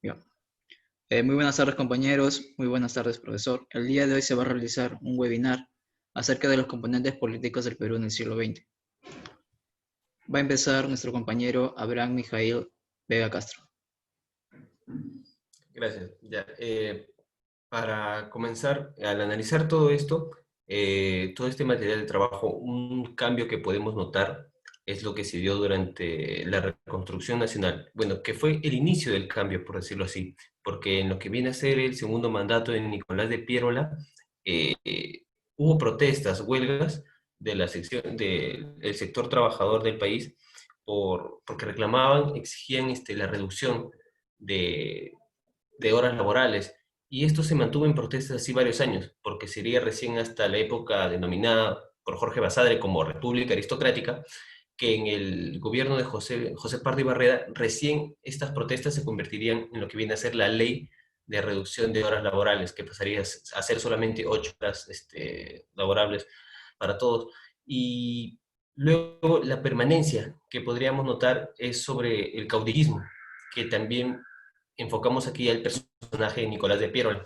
Ya. Muy buenas tardes, compañeros. Muy buenas tardes, profesor. El día de hoy se va a realizar un webinar acerca de los componentes políticos del Perú en el siglo XX. Va a empezar nuestro compañero Abraham Mijail Vega Castro. Gracias. Ya, para comenzar, al analizar todo esto, todo este material de trabajo, un cambio que podemos notar es lo que se dio durante la reconstrucción nacional. Bueno, que fue el inicio del cambio, por decirlo así, porque en lo que viene a ser el segundo mandato de Nicolás de Piérola, hubo protestas, huelgas de la sección, del sector trabajador del país, porque reclamaban, exigían la reducción de horas laborales. Y esto se mantuvo en protestas así varios años, porque sería recién hasta la época denominada por Jorge Basadre como República Aristocrática, que en el gobierno de José Pardo y Barreda, recién estas protestas se convertirían en lo que viene a ser la ley de reducción de horas laborales, que pasaría a ser solamente 8 horas laborables para todos. Y luego la permanencia que podríamos notar es sobre el caudillismo, que también enfocamos aquí al personaje de Nicolás de Piérola.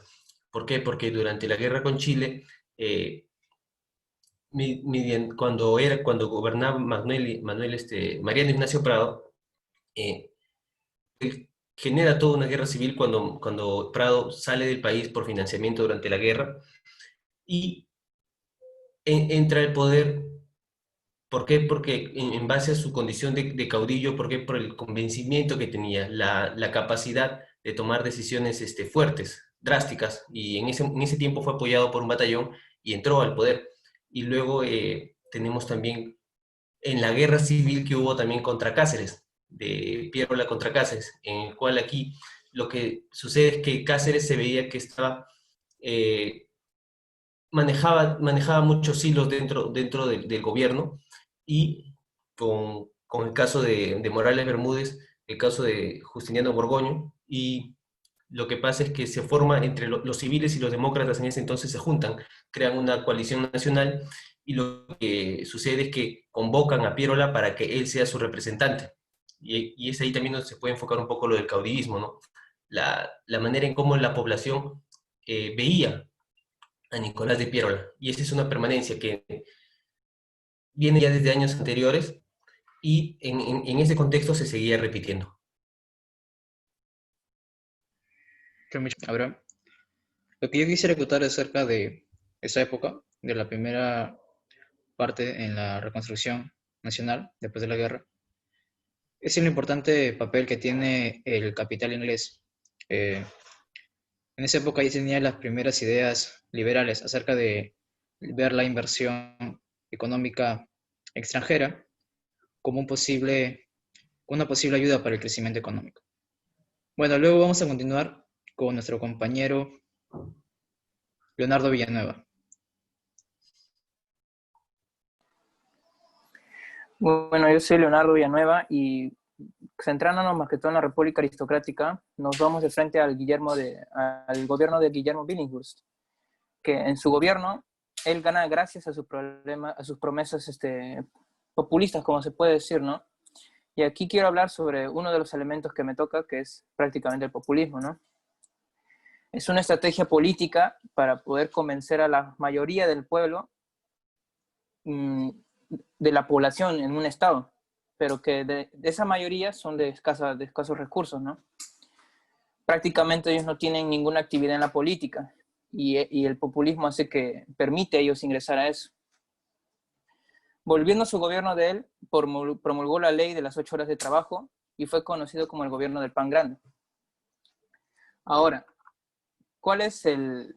¿Por qué? Porque durante la guerra con Chile, cuando gobernaba Mariano Ignacio Prado, eh, genera toda una guerra civil cuando Prado sale del país por financiamiento durante la guerra y entra al poder. ¿Por qué? Porque en base a su condición de caudillo, ¿por qué? Por el convencimiento que tenía, la capacidad de tomar decisiones fuertes, drásticas, y en ese tiempo fue apoyado por un batallón y entró al poder. Y luego tenemos también en la guerra civil que hubo también contra Cáceres, de Piérola contra Cáceres, en el cual aquí lo que sucede es que Cáceres se veía que estaba... manejaba muchos hilos dentro del gobierno, y con el caso de Morales Bermúdez, el caso de Justiniano Borgoño, y lo que pasa es que se forma entre los civiles y los demócratas. En ese entonces se juntan, crean una coalición nacional, y lo que sucede es que convocan a Piérola para que él sea su representante. Y es ahí también donde se puede enfocar un poco lo del caudillismo, ¿no? La manera en cómo la población veía a Nicolás de Piérola. Y esa es una permanencia que viene ya desde años anteriores, y en ese contexto se seguía repitiendo. Abraham, lo que yo quisiera contar acerca de esa época, de la primera parte en la reconstrucción nacional después de la guerra, es el importante papel que tiene el capital inglés. Eh, En esa época ya tenía las primeras ideas liberales acerca de ver la inversión económica extranjera como una posible ayuda para el crecimiento económico. Bueno, luego vamos a continuar con nuestro compañero Leonardo Villanueva. Bueno, yo soy Leonardo Villanueva y centrándonos más que todo en la República Aristocrática, nos vamos de frente al gobierno de Guillermo Billinghurst, que en su gobierno él gana gracias a a sus promesas populistas, como se puede decir, ¿no? Y aquí quiero hablar sobre uno de los elementos que me toca, que es prácticamente el populismo, ¿no? Es una estrategia política para poder convencer a la mayoría del pueblo, de la población en un estado, pero que de esa mayoría son de escasos recursos, ¿no? Prácticamente ellos no tienen ninguna actividad en la política, y el populismo hace que permite a ellos ingresar a eso. Volviendo a su gobierno de él, promulgó la ley de las 8 horas de trabajo y fue conocido como el gobierno del pan grande. Ahora, ¿cuál es el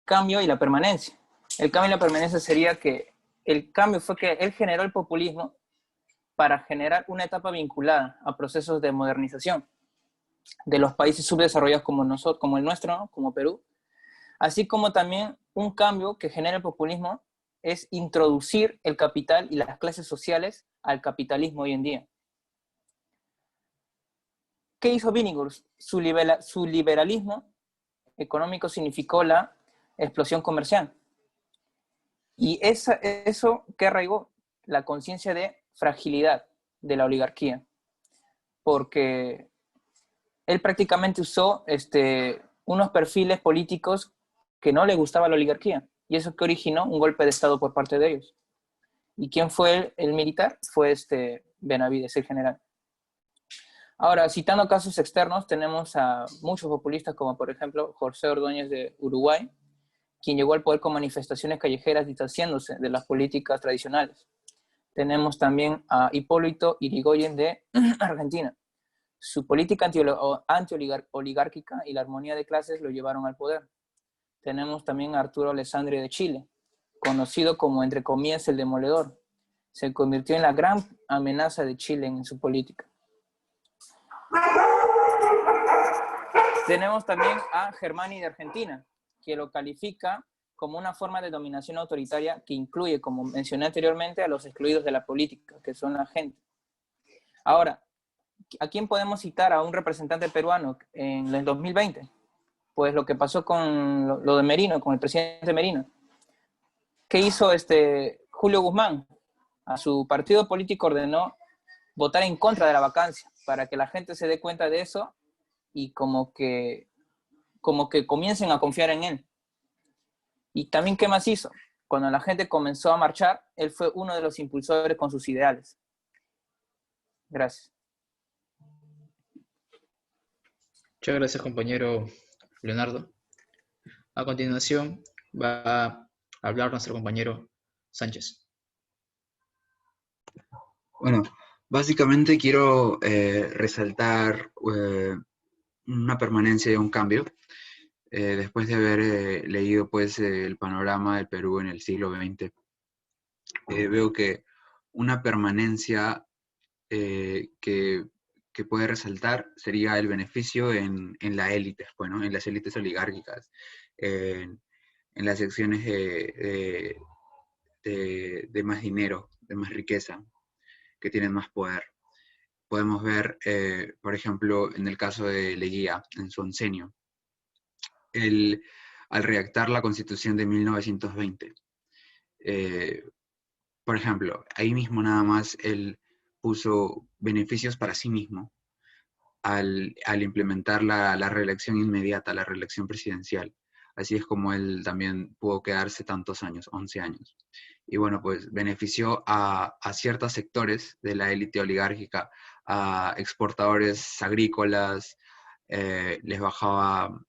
cambio y la permanencia? El cambio y la permanencia sería que el cambio fue que él generó el populismo para generar una etapa vinculada a procesos de modernización de los países subdesarrollados como nosotros, como el nuestro, ¿no? Como Perú, así como también un cambio que genera el populismo es introducir el capital y las clases sociales al capitalismo hoy en día. ¿Qué hizo Billinghurst? Su liberalismo económico significó la explosión comercial. Y eso que arraigó la conciencia de fragilidad de la oligarquía. Porque él prácticamente usó unos perfiles políticos que no le gustaba la oligarquía, y eso que originó un golpe de Estado por parte de ellos. ¿Y quién fue el militar? Fue Benavides, el general. Ahora, citando casos externos, tenemos a muchos populistas, como por ejemplo José Ordóñez de Uruguay, quien llegó al poder con manifestaciones callejeras distanciándose de las políticas tradicionales. Tenemos también a Hipólito Yrigoyen de Argentina. Su política anti-oligárquica y la armonía de clases lo llevaron al poder. Tenemos también a Arturo Alessandri de Chile, conocido como, entre comillas, el demoledor. Se convirtió en la gran amenaza de Chile en su política. Tenemos también a Germani de Argentina, que lo califica como una forma de dominación autoritaria que incluye, como mencioné anteriormente, a los excluidos de la política, que son la gente. Ahora, ¿a quién podemos citar a un representante peruano en el 2020? Pues lo que pasó con lo de Merino, con el presidente Merino. ¿Qué hizo Julio Guzmán? A su partido político ordenó votar en contra de la vacancia, para que la gente se dé cuenta de eso y como que comiencen a confiar en él. Y también, ¿qué más hizo? Cuando la gente comenzó a marchar, él fue uno de los impulsores con sus ideales. Gracias. Muchas gracias, compañero Leonardo. A continuación va a hablar nuestro compañero Sánchez. Bueno, básicamente quiero resaltar una permanencia y un cambio. Después de haber leído pues, el panorama del Perú en el siglo XX, veo que una permanencia que puede resaltar sería el beneficio en la élite, bueno, en las élites oligárquicas, en las secciones de más dinero, de más riqueza, que tienen más poder. Podemos ver, por ejemplo, en el caso de Leguía, en su oncenio, al redactar la Constitución de 1920. Por ejemplo, ahí mismo nada más él puso beneficios para sí mismo al implementar la reelección inmediata, la reelección presidencial. Así es como él también pudo quedarse tantos años, 11 años. Y bueno, pues benefició a ciertos sectores de la élite oligárquica, a exportadores agrícolas, les bajaba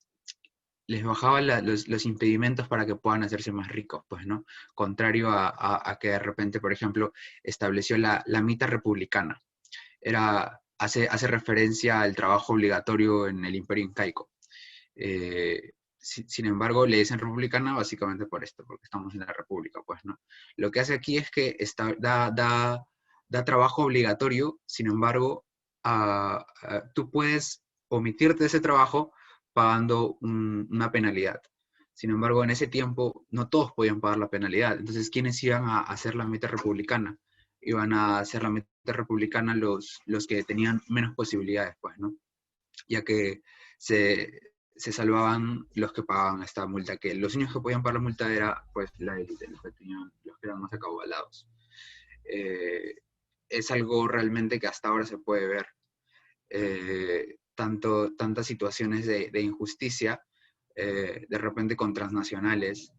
los impedimentos para que puedan hacerse más ricos, pues, ¿no? Contrario a que de repente, por ejemplo, estableció la mitad republicana. Hace referencia al trabajo obligatorio en el Imperio Incaico. Sin embargo, le dicen republicana básicamente por esto, porque estamos en la república, pues, ¿no? Lo que hace aquí es que da trabajo obligatorio, sin embargo, tú puedes omitirte ese trabajo pagando una penalidad. Sin embargo, en ese tiempo no todos podían pagar la penalidad. Entonces, ¿quiénes iban a hacer la meta republicana? Iban a hacer la meta republicana los que tenían menos posibilidades, pues, ¿no? Ya que se salvaban los que pagaban esta multa, que los únicos que podían pagar la multa era, pues, la élite, los que eran más acaudalados. Es algo realmente que hasta ahora se puede ver. Tantas situaciones de injusticia, de repente con transnacionales,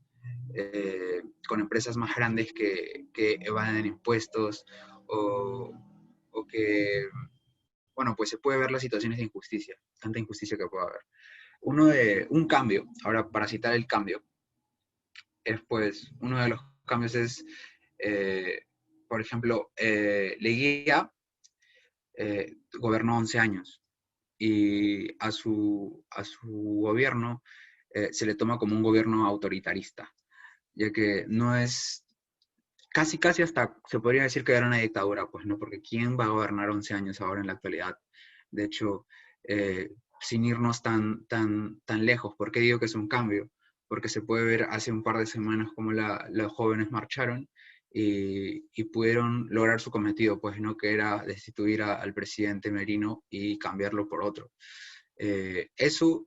con empresas más grandes que evaden impuestos o que, bueno, pues se puede ver las situaciones de injusticia, tanta injusticia que puede haber. Un cambio, ahora para citar el cambio, es pues, uno de los cambios es, por ejemplo, Leguía gobernó 11 años y a su gobierno se le toma como un gobierno autoritarista, ya que no es, casi hasta se podría decir que era una dictadura, pues no, porque ¿quién va a gobernar 11 años ahora en la actualidad? De hecho, sin irnos tan lejos, ¿por qué digo que es un cambio? Porque se puede ver hace un par de semanas cómo los jóvenes marcharon y pudieron lograr su cometido, pues no, que era destituir al presidente Merino y cambiarlo por otro. Eso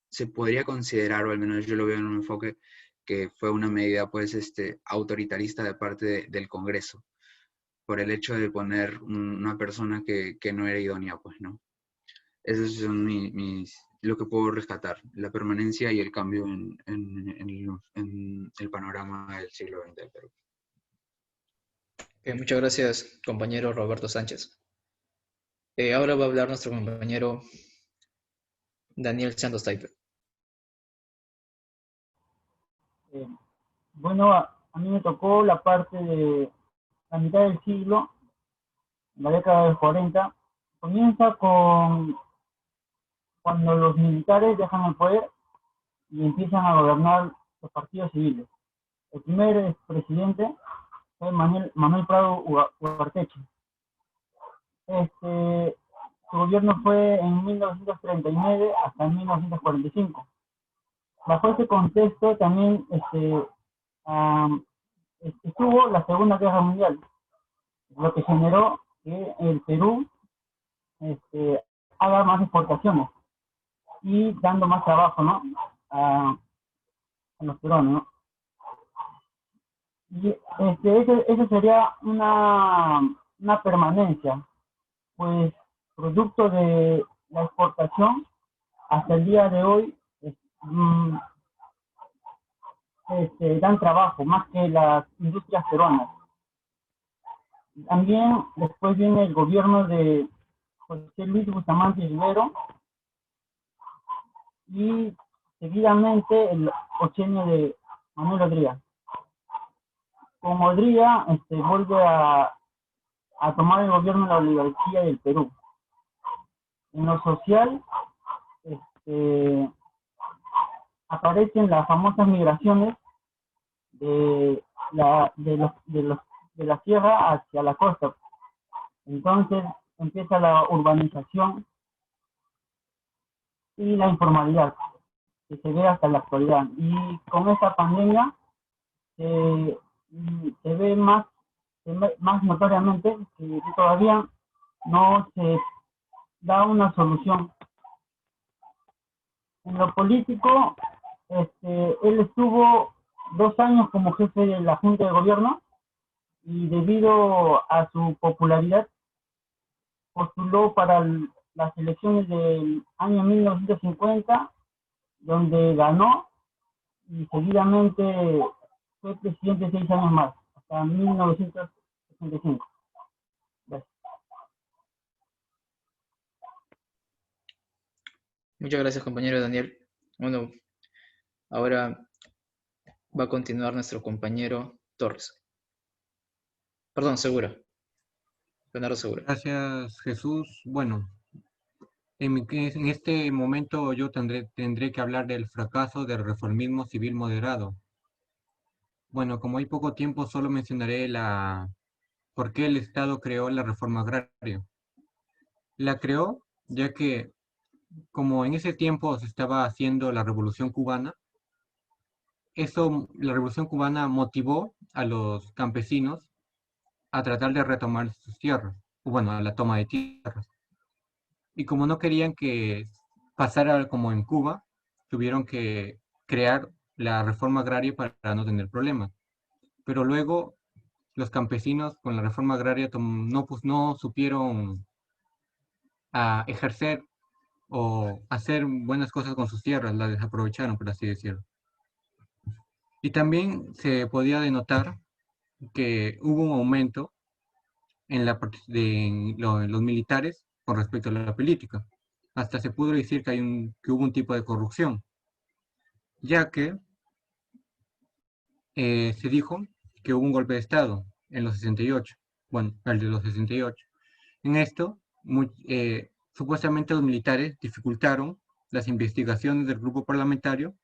se podría considerar, o al menos yo lo veo en un enfoque, que fue una medida pues autoritarista de parte del Congreso, por el hecho de poner una persona que no era idónea, pues, ¿no? Esos son lo que puedo rescatar, la permanencia y el cambio en el panorama del siglo XX del Perú. Muchas gracias, compañero Roberto Sánchez. Ahora va a hablar nuestro compañero Daniel Santos Taipe. Eh, bueno, a mí me tocó la parte de la mitad del siglo, la década del 40. Comienza con cuando los militares dejan el poder y empiezan a gobernar los partidos civiles. El primer presidente fue Manuel Prado Ugarteche. Su gobierno fue en 1939 hasta 1945. Bajo ese contexto también estuvo la Segunda Guerra Mundial, lo que generó que el Perú haga más exportaciones y dando más trabajo, ¿no? a los peruanos, ¿no? Y eso sería una permanencia, pues producto de la exportación hasta el día de hoy dan trabajo más que las industrias peruanas. También después viene el gobierno de José Luis Bustamante Rivero y seguidamente el ochenio de Manuel Odría. Con Odría vuelve a tomar el gobierno de la oligarquía del Perú. En lo social aparecen las famosas migraciones de la sierra hacia la costa. Entonces empieza la urbanización y la informalidad que se ve hasta la actualidad. Y con esta pandemia se ve más notoriamente que todavía no se da una solución. En lo político, él estuvo 2 años como jefe de la Junta de Gobierno y debido a su popularidad postuló para las elecciones del año 1950, donde ganó y seguidamente fue presidente 6 años más, hasta 1965. Gracias. Muchas gracias, compañero Daniel. Bueno, ahora va a continuar nuestro compañero Torres. Perdón, Segura. Leonardo Segura. Gracias, Jesús. Bueno, en este momento yo tendré que hablar del fracaso del reformismo civil moderado. Bueno, como hay poco tiempo, solo mencionaré por qué el Estado creó la reforma agraria. La creó ya que, como en ese tiempo se estaba haciendo la Revolución Cubana, la Revolución Cubana motivó a los campesinos a tratar de retomar sus tierras, o bueno, a la toma de tierras. Y como no querían que pasara como en Cuba, tuvieron que crear la reforma agraria para no tener problemas. Pero luego los campesinos con la reforma agraria no supieron ejercer o hacer buenas cosas con sus tierras, las desaprovecharon, por así decirlo. Y también se podía denotar que hubo un aumento en los militares con respecto a la política. Hasta se pudo decir que hubo un tipo de corrupción, ya que se dijo que hubo un golpe de Estado en los 68, bueno, el de los 68. En esto, supuestamente los militares dificultaron las investigaciones del grupo parlamentario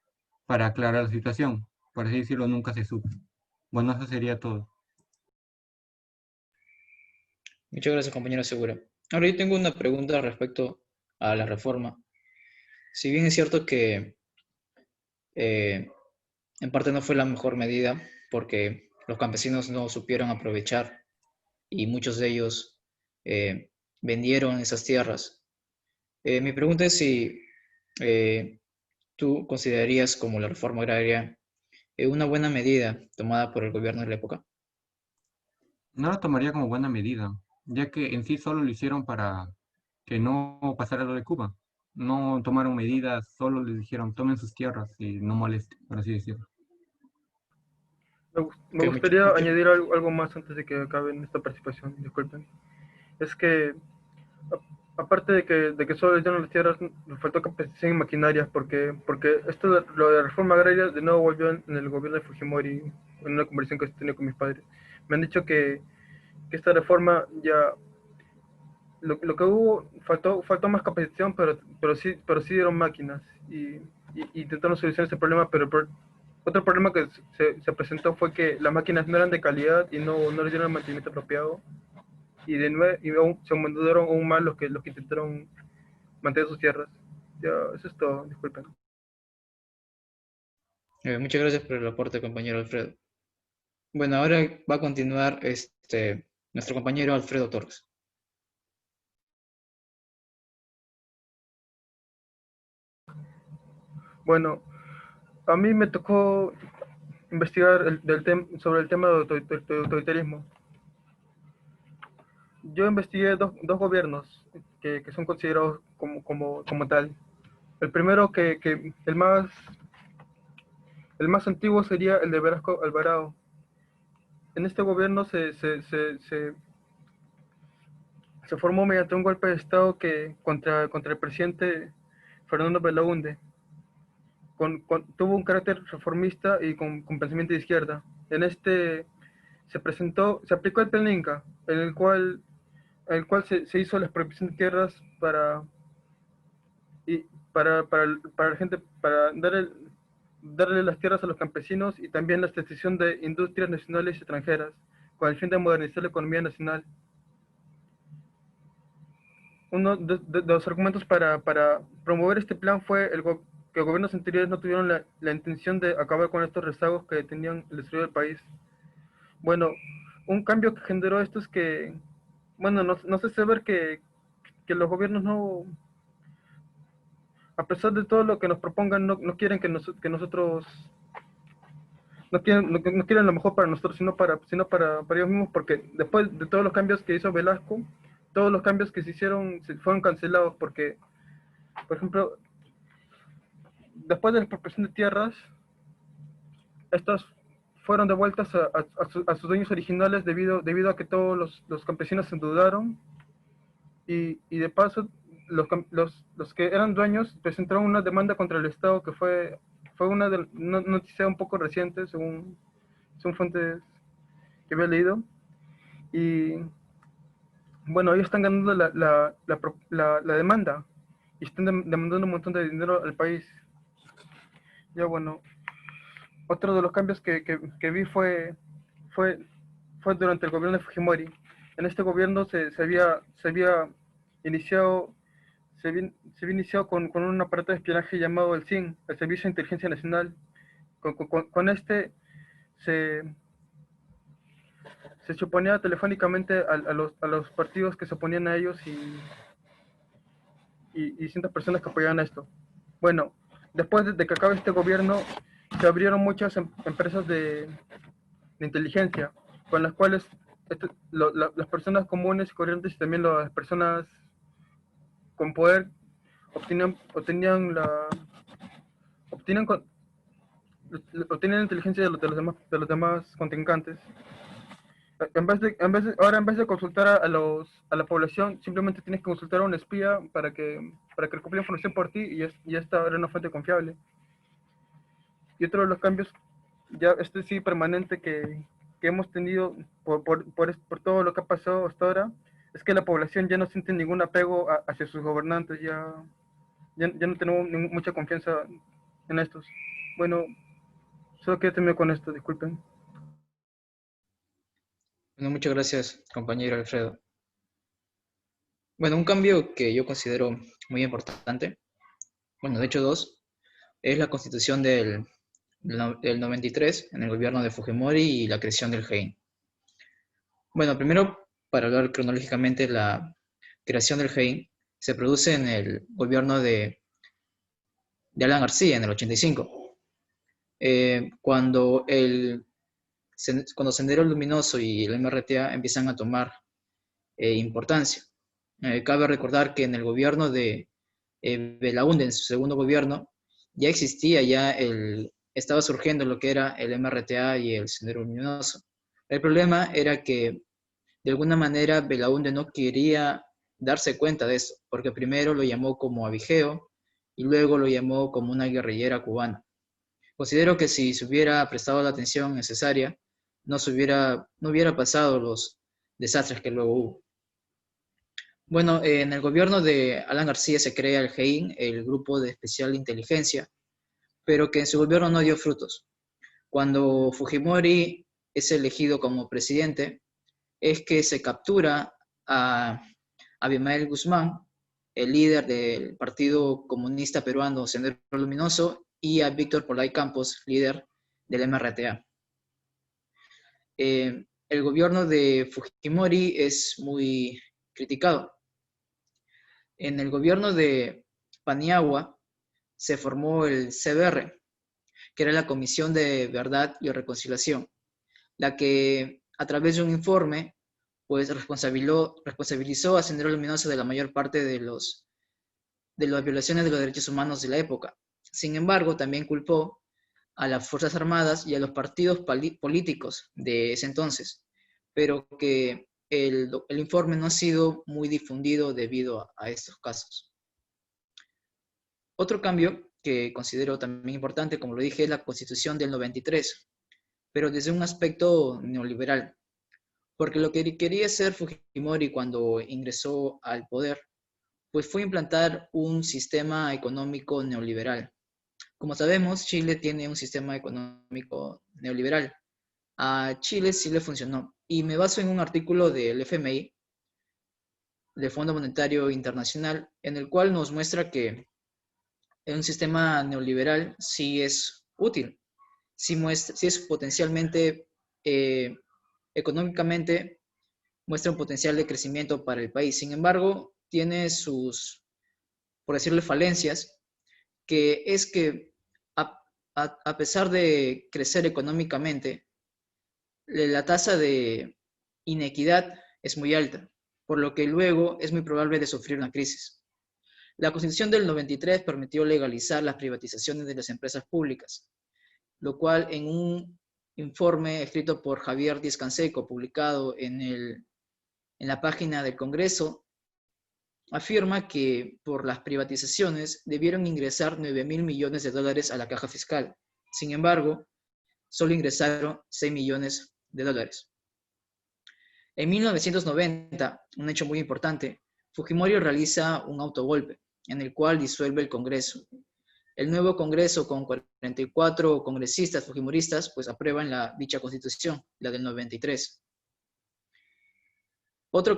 para aclarar la situación. Por así decirlo, nunca se supo. Bueno, eso sería todo. Muchas gracias, compañero Segura. Ahora yo tengo una pregunta respecto a la reforma. Si bien es cierto que en parte no fue la mejor medida porque los campesinos no supieron aprovechar y muchos de ellos vendieron esas tierras. Mi pregunta es si tú considerarías como la reforma agraria una buena medida tomada por el gobierno de la época. No lo tomaría como buena medida, ya que en sí solo lo hicieron para que no pasara lo de Cuba. No tomaron medidas, solo les dijeron tomen sus tierras y no molesten, por así decirlo. Me gustaría añadir algo más antes de que acabe esta participación, disculpen. Es que, aparte de que solo les dieron las tierras, nos faltó capacitación y maquinarias, porque esto de lo de la reforma agraria de nuevo volvió en el gobierno de Fujimori, en una conversación que he tenido con mis padres. Me han dicho que esta reforma ya, lo que hubo, faltó más capacitación, pero sí dieron máquinas y intentaron solucionar ese problema, pero otro problema que se presentó fue que las máquinas no eran de calidad y no les dieron el mantenimiento apropiado. Y de nuevo se mandaron aún más los que intentaron mantener sus tierras. Ya, eso es todo, disculpen. Muchas gracias por el aporte, compañero Alfredo. Bueno, ahora va a continuar nuestro compañero Alfredo Torres. Bueno, a mí me tocó investigar sobre el tema de autoritarismo. Yo investigué dos gobiernos que son considerados como tal. El primero, el más antiguo sería el de Velasco Alvarado. En este gobierno se formó mediante un golpe de Estado contra el presidente Fernando Belaúnde. Tuvo un carácter reformista y con pensamiento de izquierda. En este se aplicó el Plan Inca, en el cual se hizo la expropiación de tierras para la gente, para darle las tierras a los campesinos y también la estación de industrias nacionales y extranjeras, con el fin de modernizar la economía nacional. Uno de los argumentos para promover este plan fue que gobiernos anteriores no tuvieron la intención de acabar con estos rezagos que tenían el desarrollo del país. Bueno, un cambio que generó esto es que, bueno, no sé saber que los gobiernos no, a pesar de todo lo que nos propongan, no quieren que nosotros, no quieren lo mejor para nosotros, sino para ellos mismos, porque después de todos los cambios que hizo Velasco, todos los cambios que se hicieron fueron cancelados, porque, por ejemplo, después de la expropiación de tierras, estas fueron devueltas a sus dueños originales debido a que todos los campesinos se endeudaron y de paso los que eran dueños presentaron una demanda contra el Estado que fue una noticia un poco reciente según fuentes que había leído. Y bueno, ellos están ganando la demanda y están demandando un montón de dinero al país. Ya bueno, otro de los cambios que vi fue durante el gobierno de Fujimori. En este gobierno se había iniciado con un aparato de espionaje llamado el SIN, el Servicio de Inteligencia Nacional. Con este se suponía telefónicamente a los partidos que se oponían a ellos y distintas personas que apoyaban esto. Bueno, después de que acabe este gobierno, se abrieron muchas empresas de inteligencia, con las cuales las personas comunes y corrientes y también las personas con poder obtenían inteligencia de los demás contrincantes. Ahora en vez de consultar a la población, simplemente tienes que consultar a un espía para que recopile información por ti y esta era una fuente confiable. Y otro de los cambios, ya sí permanente que hemos tenido por todo lo que ha pasado hasta ahora, es que la población ya no siente ningún apego hacia sus gobernantes, ya no tenemos mucha confianza en estos. Bueno, solo quería terminar con esto, disculpen. Bueno, muchas gracias, compañero Alfredo. Bueno, un cambio que yo considero muy importante, bueno, de hecho dos, es la constitución del 93 en el gobierno de Fujimori y la creación del GEIN. Bueno, primero, para hablar cronológicamente, la creación del GEIN se produce en el gobierno de Alan García en el 85. Cuando Sendero Luminoso y el MRTA empiezan a tomar importancia. Cabe recordar que en el gobierno de Belaúnde, en su segundo gobierno, ya existía, estaba surgiendo lo que era el MRTA y el Sendero Luminoso. El problema era que de alguna manera Belaúnde no quería darse cuenta de eso, porque primero lo llamó como abigeo y luego lo llamó como una guerrillera cubana. Considero que si se hubiera prestado la atención necesaria, no hubiera pasado los desastres que luego hubo. Bueno, en el gobierno de Alan García se crea el GEIN, el Grupo de Especial Inteligencia, pero que en su gobierno no dio frutos. Cuando Fujimori es elegido como presidente, es que se captura a Abimael Guzmán, el líder del Partido Comunista Peruano Sendero Luminoso, y a Víctor Polay Campos, líder del MRTA. El gobierno de Fujimori es muy criticado. En el gobierno de Paniagua se formó el CBR, que era la Comisión de Verdad y Reconciliación, la que a través de un informe pues responsabilizó a Sendero Luminoso de la mayor parte de las violaciones de los derechos humanos de la época. Sin embargo, también culpó a las Fuerzas Armadas y a los partidos políticos de ese entonces, pero que el informe no ha sido muy difundido debido a estos casos. Otro cambio que considero también importante, como lo dije, es la Constitución del 93, pero desde un aspecto neoliberal, porque lo que quería hacer Fujimori cuando ingresó al poder, pues fue implantar un sistema económico neoliberal. Como sabemos, Chile tiene un sistema económico neoliberal. A Chile sí le funcionó. Y me baso en un artículo del FMI, del Fondo Monetario Internacional, en el cual nos muestra que un sistema neoliberal sí es útil, sí es potencialmente, económicamente, muestra un potencial de crecimiento para el país. Sin embargo, tiene sus, por decirlo, falencias, que es que a pesar de crecer económicamente, la tasa de inequidad es muy alta, por lo que luego es muy probable de sufrir una crisis. La Constitución del 93 permitió legalizar las privatizaciones de las empresas públicas, lo cual en un informe escrito por Javier Díaz-Canseco, publicado en la página del Congreso, afirma que por las privatizaciones debieron ingresar 9.000 millones de dólares a la caja fiscal. Sin embargo, solo ingresaron 6 millones de dólares. En 1990, un hecho muy importante, Fujimori realiza un autogolpe en el cual disuelve el Congreso. El nuevo Congreso, con 44 congresistas fujimoristas, pues aprueban dicha constitución, la del 93. Otro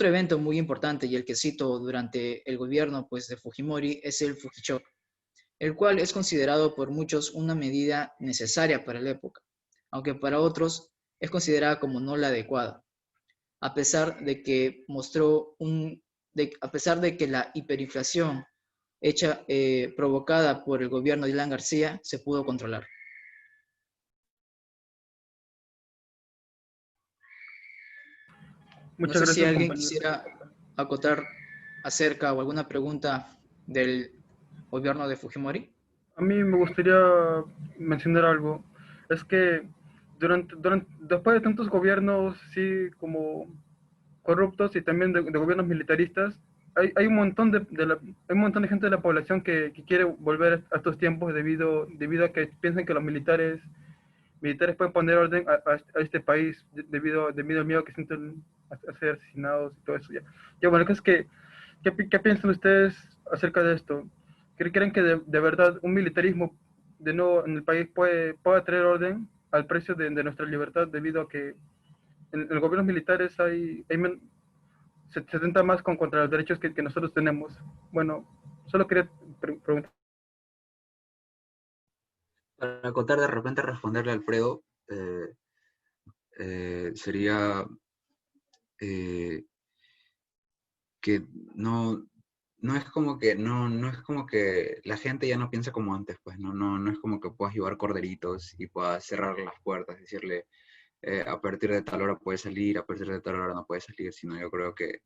evento muy importante y el que cito durante el gobierno pues, de Fujimori es el Fujichoc, el cual es considerado por muchos una medida necesaria para la época, aunque para otros es considerada como no la adecuada, a pesar de que la hiperinflación provocada por el gobierno de Alan García se pudo controlar. Muchas No sé gracias, si alguien compañero. quisiera acotar acerca o alguna pregunta del gobierno de Fujimori. A mí me gustaría mencionar algo. Es que después de tantos gobiernos, sí, como corruptos y también de gobiernos militaristas, hay un montón hay un montón de gente de la población que quiere volver a estos tiempos debido a que piensan que los militares pueden poner orden a este país debido al miedo que sienten a ser asesinados y todo eso. Ya bueno, ¿qué piensan ustedes acerca de esto? ¿Creen que de verdad un militarismo de nuevo en el país puede traer orden al precio de nuestra libertad debido a que en los gobiernos militares se atenta más contra los derechos que nosotros tenemos? Bueno, solo quería preguntar. Para acotar, de repente responderle a Alfredo, sería que no es como que no es como que la gente ya no piensa como antes, pues no es como que puedas llevar corderitos y puedas cerrar las puertas, decirle a partir de tal hora puede salir, a partir de tal hora no puede salir, sino yo creo que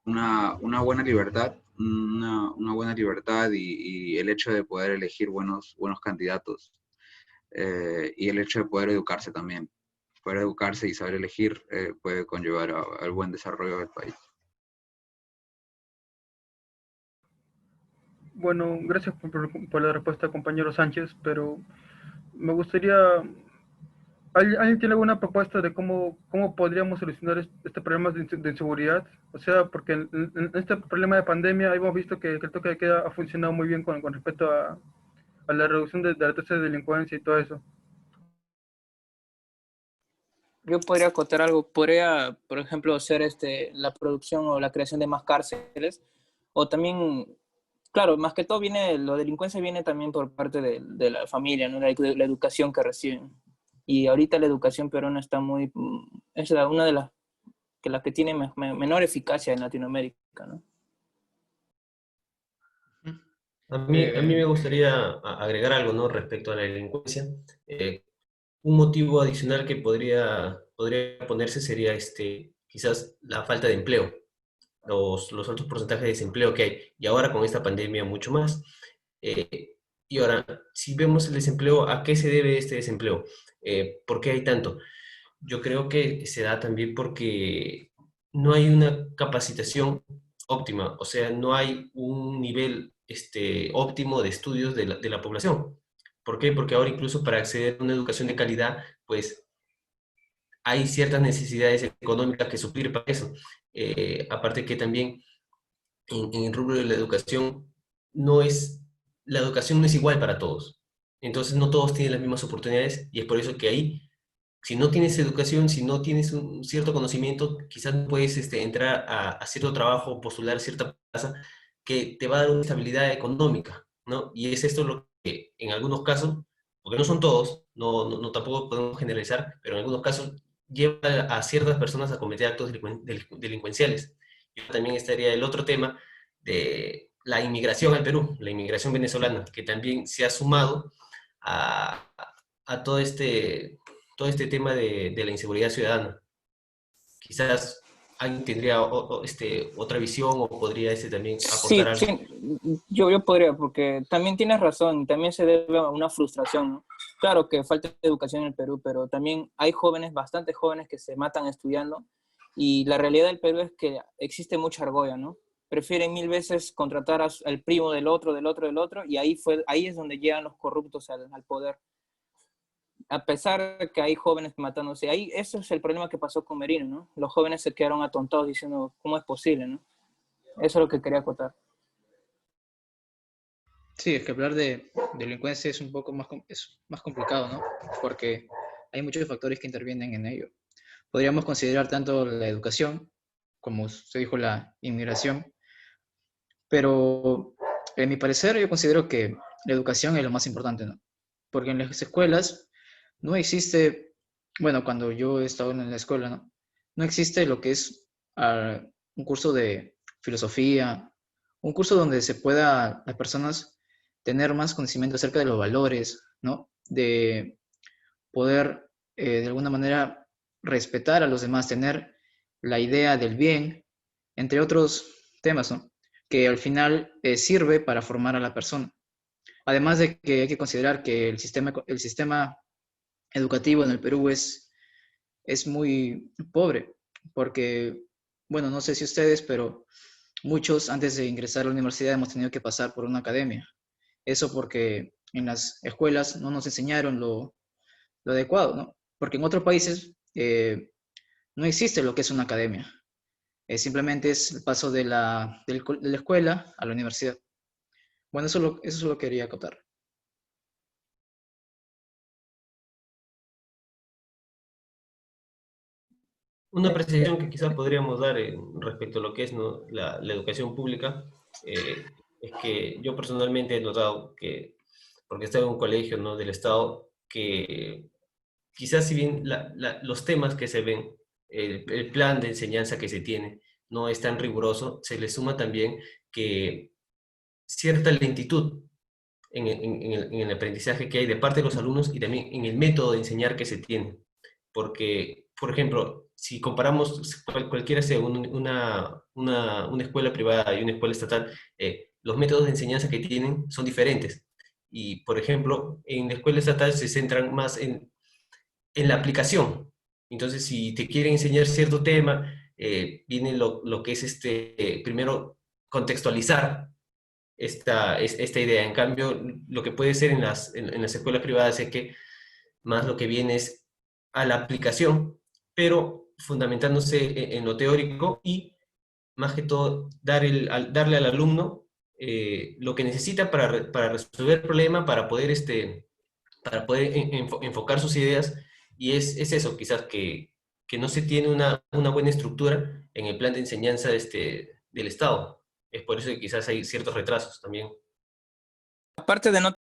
una buena libertad, una buena libertad y el hecho de poder elegir buenos candidatos y el hecho de poder educarse también. Poder educarse y saber elegir puede conllevar al buen desarrollo del país. Bueno, gracias por la respuesta, compañero Sánchez, pero me gustaría, ¿alguien tiene alguna propuesta de cómo podríamos solucionar este problema de inseguridad? O sea, porque en este problema de pandemia hemos visto que el toque de queda ha funcionado muy bien con respecto a la reducción de la tasa de delincuencia y todo eso. Yo podría acotar algo, podría, por ejemplo, hacer la producción o la creación de más cárceles, o también, claro, más que todo la delincuencia viene también por parte de la familia, ¿no? La educación que reciben. Y ahorita la educación peruana está es una de las que tiene menor eficacia en Latinoamérica, ¿no? A mí me gustaría agregar algo, ¿no? Respecto a la delincuencia. Un motivo adicional que podría ponerse sería quizás la falta de empleo, los altos porcentajes de desempleo que hay, y ahora con esta pandemia mucho más. Y ahora, si vemos el desempleo, ¿a qué se debe este desempleo? ¿Por qué hay tanto? Yo creo que se da también porque no hay una capacitación óptima, o sea, no hay un nivel óptimo de estudios de la población. ¿Por qué? Porque ahora incluso para acceder a una educación de calidad, pues hay ciertas necesidades económicas que suplir para eso. Aparte que también en el rubro de la educación la educación no es igual para todos. Entonces no todos tienen las mismas oportunidades y es por eso que ahí, si no tienes educación, si no tienes un cierto conocimiento, quizás no puedes entrar a cierto trabajo, postular cierta plaza que te va a dar una estabilidad económica, ¿no? Y es esto lo que en algunos casos, porque no son todos, no tampoco podemos generalizar, pero en algunos casos lleva a ciertas personas a cometer actos delincuenciales. Yo también estaría el otro tema de la inmigración al Perú, la inmigración venezolana, que también se ha sumado a, a todo este tema de la inseguridad ciudadana. Quizás alguien tendría otra visión o podría también aportar Sí, algo. sí, yo podría, porque también tienes razón, también se debe a una frustración, ¿no? Claro que falta educación en el Perú, pero también hay jóvenes, bastantes jóvenes que se matan estudiando, y la realidad del Perú es que existe mucha argolla, ¿no? Prefieren 1000 veces contratar al primo del otro, del otro, del otro, y ahí es donde llegan los corruptos al poder. A pesar de que hay jóvenes matándose, ahí eso es el problema que pasó con Merino, ¿no? Los jóvenes se quedaron atontados diciendo, ¿cómo es posible, no? Eso es lo que quería acotar. Sí, es que hablar de delincuencia es un poco es más complicado, ¿no? Porque hay muchos factores que intervienen en ello. Podríamos considerar tanto la educación, como se dijo, la inmigración, pero en mi parecer yo considero que la educación es lo más importante, ¿no? Porque en las escuelas no existe, bueno, cuando yo he estado en la escuela, ¿no? No existe lo que es un curso de filosofía, un curso donde se pueda las personas tener más conocimiento acerca de los valores, ¿no? De poder, de alguna manera, respetar a los demás, tener la idea del bien, entre otros temas, ¿no? Que al final sirve para formar a la persona. Además de que hay que considerar que el sistema educativo en el Perú es muy pobre, porque, bueno, no sé si ustedes, pero muchos antes de ingresar a la universidad hemos tenido que pasar por una academia. Eso porque en las escuelas no nos enseñaron lo adecuado, ¿no? Porque en otros países no existe lo que es una academia. Simplemente es el paso de la escuela a la universidad. Bueno, eso lo quería acotar. Una apreciación que quizás podríamos dar respecto a lo que es, ¿no?, la educación pública, es que yo personalmente he notado que, porque estaba en un colegio, ¿no?, del Estado, que quizás si bien los temas que se ven, el plan de enseñanza que se tiene no es tan riguroso, se le suma también que cierta lentitud en el aprendizaje que hay de parte de los alumnos y también en el método de enseñar que se tiene. Porque, por ejemplo, si comparamos cualquiera sea una escuela privada y una escuela estatal, los métodos de enseñanza que tienen son diferentes. Y, por ejemplo, en la escuela estatal se centran más en la aplicación. Entonces, si te quieren enseñar cierto tema, viene lo que es primero contextualizar esta idea. En cambio, lo que puede ser en las escuelas privadas es que más lo que viene es a la aplicación, pero fundamentándose en lo teórico y más que todo darle al alumno lo que necesita para resolver el problema, para poder enfocar sus ideas, y es eso quizás que no se tiene una buena estructura en el plan de enseñanza del Estado. Es por eso que quizás hay ciertos retrasos también. Aparte de no